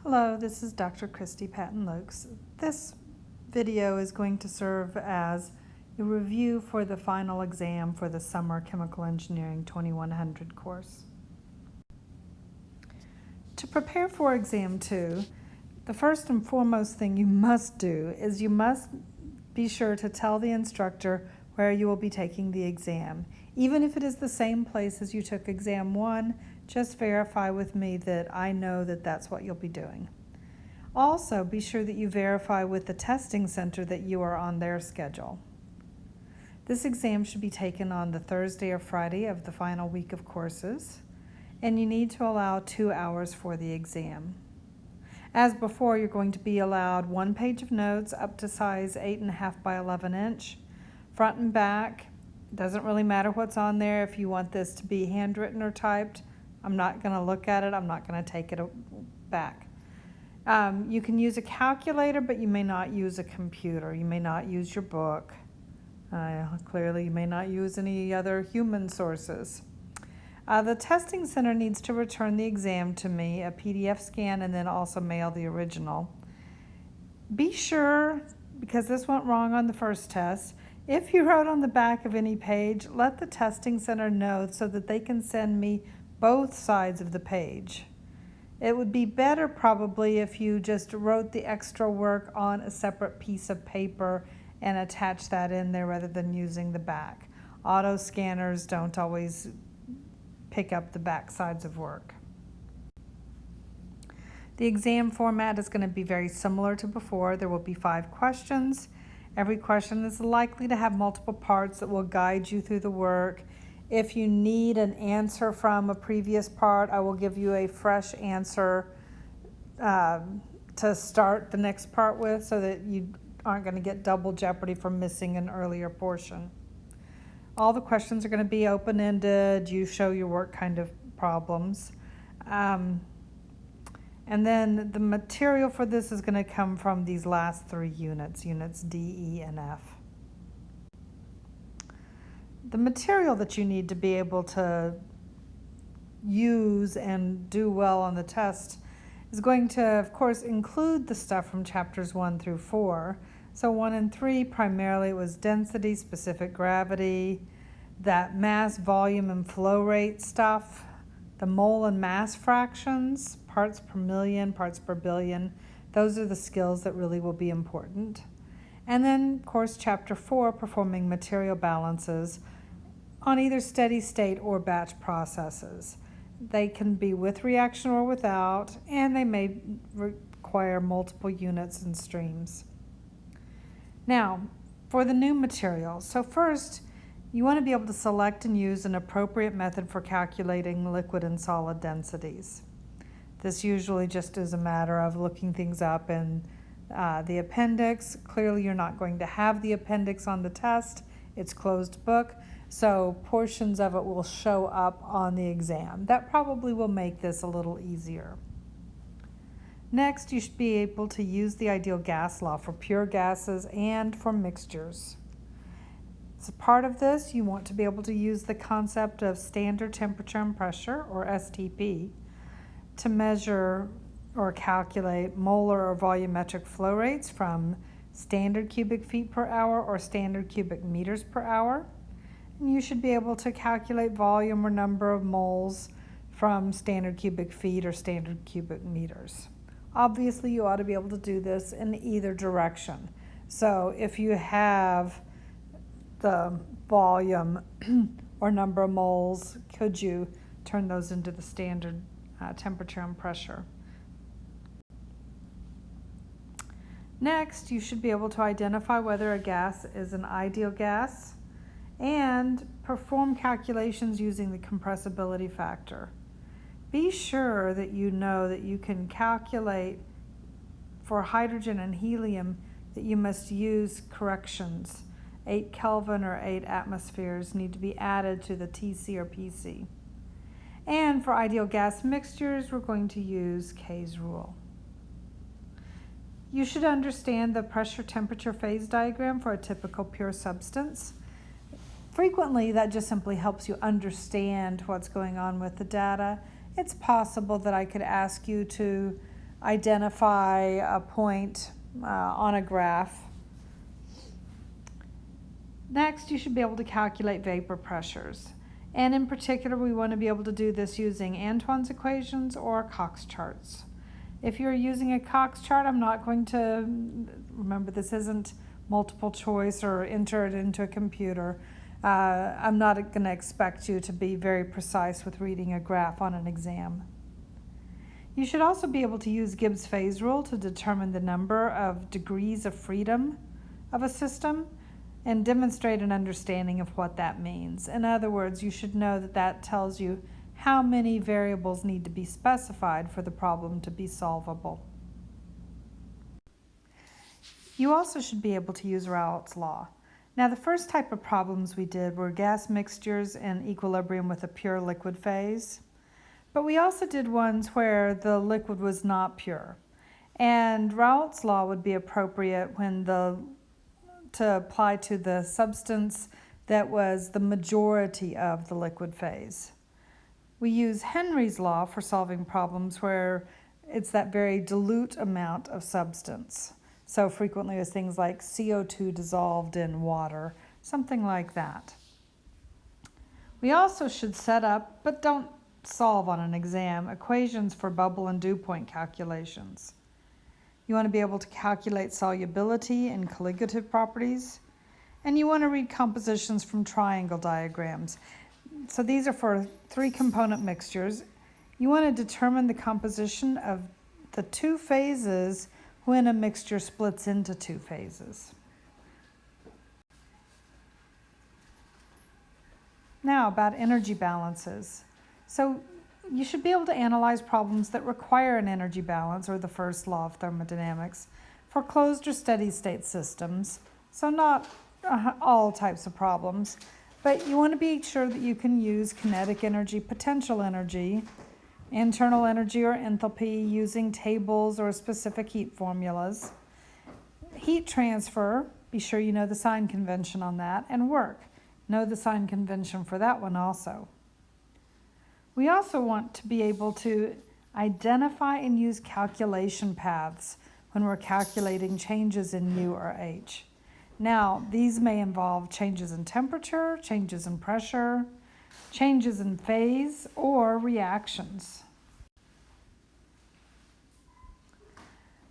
Hello, this is Dr. Christy Patton-Lokes. This video is going to serve as a review for the final exam for the Summer Chemical Engineering 2100 course. To prepare for Exam 2, the first and foremost thing you must do is you must be sure to tell the instructor where you will be taking the exam. Even if it is the same place as you took Exam 1, just verify with me that I know that that's what you'll be doing. Also, be sure that you verify with the testing center that you are on their schedule. This exam should be taken on the Thursday or Friday of the final week of courses, and you need to allow 2 hours for the exam. As before, you're going to be allowed 1 page of notes up to size 8.5 by 11 inch, front and back. Doesn't really matter what's on there. If you want this to be handwritten or typed, I'm not going to look at it. I'm not going to take it back. You can use a calculator, but you may not use a computer. You may not use your book. Clearly, you may not use any other human sources. The testing center needs to return the exam to me, a PDF scan, and then also mail the original. Be sure, because this went wrong on the first test, if you wrote on the back of any page, let the testing center know so that they can send me both sides of the page. It would be better probably if you just wrote the extra work on a separate piece of paper and attach that in there rather than using the back. Auto scanners don't always pick up the back sides of work. The exam format is going to be very similar to before. There will be 5 questions. Every question is likely to have multiple parts that will guide you through the work. If you need an answer from a previous part, I will give you a fresh answer to start the next part with so that you aren't going to get double jeopardy from missing an earlier portion. All the questions are going to be open-ended, you show your work kind of problems. And then the material for this is going to come from these last 3 units, units D, E, and F. The material that you need to be able to use and do well on the test is going to, of course, include the stuff from chapters 1 through 4. So 1 and 3, primarily it was density, specific gravity, that mass, volume, and flow rate stuff, the mole and mass fractions, parts per million, parts per billion. Those are the skills that really will be important. And then, of course, chapter 4, performing material balances on either steady state or batch processes. They can be with reaction or without, and they may require multiple units and streams. Now, for the new material. So first, you want to be able to select and use an appropriate method for calculating liquid and solid densities. This usually just is a matter of looking things up in the appendix. Clearly, you're not going to have the appendix on the test. It's closed book, so portions of it will show up on the exam. That probably will make this a little easier. Next, you should be able to use the ideal gas law for pure gases and for mixtures. As a part of this, you want to be able to use the concept of standard temperature and pressure, or STP, to measure or calculate molar or volumetric flow rates from standard cubic feet per hour or standard cubic meters per hour. And you should be able to calculate volume or number of moles from standard cubic feet or standard cubic meters. Obviously, you ought to be able to do this in either direction. So if you have the volume or number of moles, could you turn those into the standard temperature and pressure? Next, you should be able to identify whether a gas is an ideal gas and perform calculations using the compressibility factor. Be sure that you know that you can calculate for hydrogen and helium that you must use corrections. 8 Kelvin or 8 atmospheres need to be added to the TC or PC. And for ideal gas mixtures, we're going to use K's rule. You should understand the pressure temperature phase diagram for a typical pure substance. Frequently, that just simply helps you understand what's going on with the data. It's possible that I could ask you to identify a point on a graph. Next, you should be able to calculate vapor pressures. And in particular, we want to be able to do this using Antoine's equations or Cox charts. If you're using a Cox chart, I'm not going to, remember this isn't multiple choice or enter it into a computer. I'm not going to expect you to be very precise with reading a graph on an exam. You should also be able to use Gibbs phase rule to determine the number of degrees of freedom of a system and demonstrate an understanding of what that means. In other words, you should know that that tells you how many variables need to be specified for the problem to be solvable. You also should be able to use Raoult's law. Now, the first type of problems we did were gas mixtures in equilibrium with a pure liquid phase. But we also did ones where the liquid was not pure. And Raoult's law would be appropriate when to apply to the substance that was the majority of the liquid phase. We use Henry's law for solving problems where it's that very dilute amount of substance. So frequently it's things like CO2 dissolved in water, something like that. We also should set up, but don't solve on an exam, equations for bubble and dew point calculations. You want to be able to calculate solubility and colligative properties, and you want to read compositions from triangle diagrams. So these are for 3-component mixtures. You want to determine the composition of the 2 phases when a mixture splits into 2 phases. Now about energy balances. So you should be able to analyze problems that require an energy balance, or the first law of thermodynamics, for closed or steady state systems. So not all types of problems, but you want to be sure that you can use kinetic energy, potential energy, internal energy or enthalpy using tables or specific heat formulas. Heat transfer, be sure you know the sign convention on that, and work. Know the sign convention for that one also. We also want to be able to identify and use calculation paths when we're calculating changes in U or H. Now, these may involve changes in temperature, changes in pressure, changes in phase, or reactions.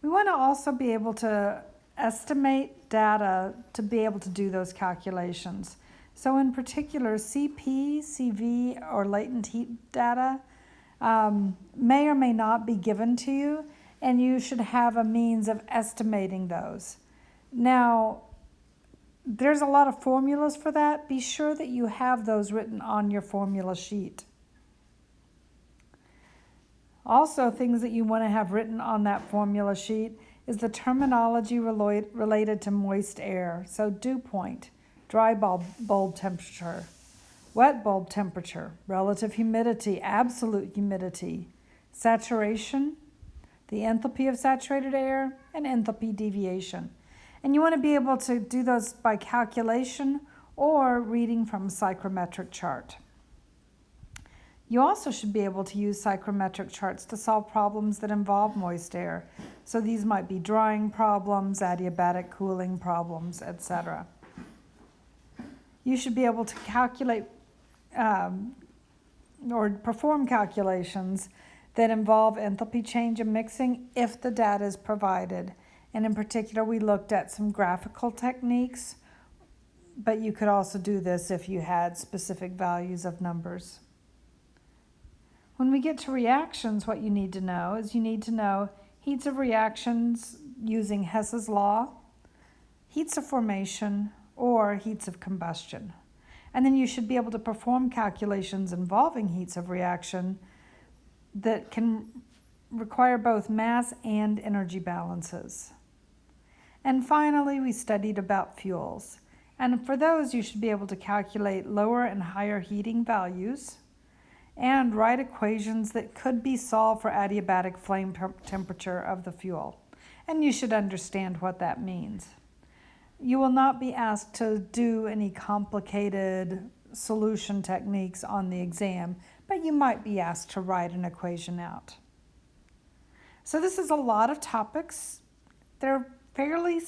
We want to also be able to estimate data to be able to do those calculations. So in particular, CP, CV, or latent heat data may or may not be given to you, and you should have a means of estimating those. Now, there's a lot of formulas for that. Be sure that you have those written on your formula sheet. Also, things that you want to have written on that formula sheet is the terminology related to moist air. So dew point, dry bulb temperature, wet bulb temperature, relative humidity, absolute humidity, saturation, the enthalpy of saturated air, and enthalpy deviation. And you want to be able to do those by calculation or reading from a psychrometric chart. You also should be able to use psychrometric charts to solve problems that involve moist air. So these might be drying problems, adiabatic cooling problems, etc. You should be able to calculate or perform calculations that involve enthalpy change in mixing if the data is provided. And in particular, we looked at some graphical techniques, but you could also do this if you had specific values of numbers. When we get to reactions, what you need to know is you need to know heats of reactions using Hess's law, heats of formation, or heats of combustion. And then you should be able to perform calculations involving heats of reaction that can require both mass and energy balances. And finally, we studied about fuels. And for those, you should be able to calculate lower and higher heating values and write equations that could be solved for adiabatic flame temperature of the fuel. And you should understand what that means. You will not be asked to do any complicated solution techniques on the exam, but you might be asked to write an equation out. So this is a lot of topics. They're fairly,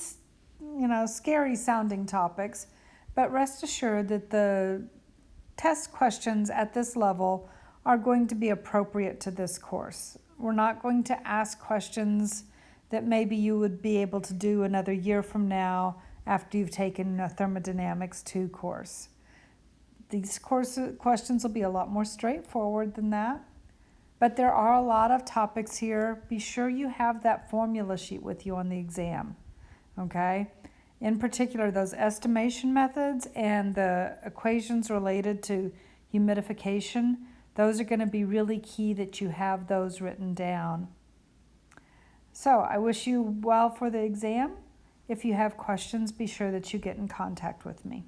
scary sounding topics, but rest assured that the test questions at this level are going to be appropriate to this course. We're not going to ask questions that maybe you would be able to do another year from now after you've taken a Thermodynamics 2 course. These questions will be a lot more straightforward than that, but there are a lot of topics here. Be sure you have that formula sheet with you on the exam, okay? In particular, those estimation methods and the equations related to humidification, those are going to be really key that you have those written down. So I wish you well for the exam. If you have questions, be sure that you get in contact with me.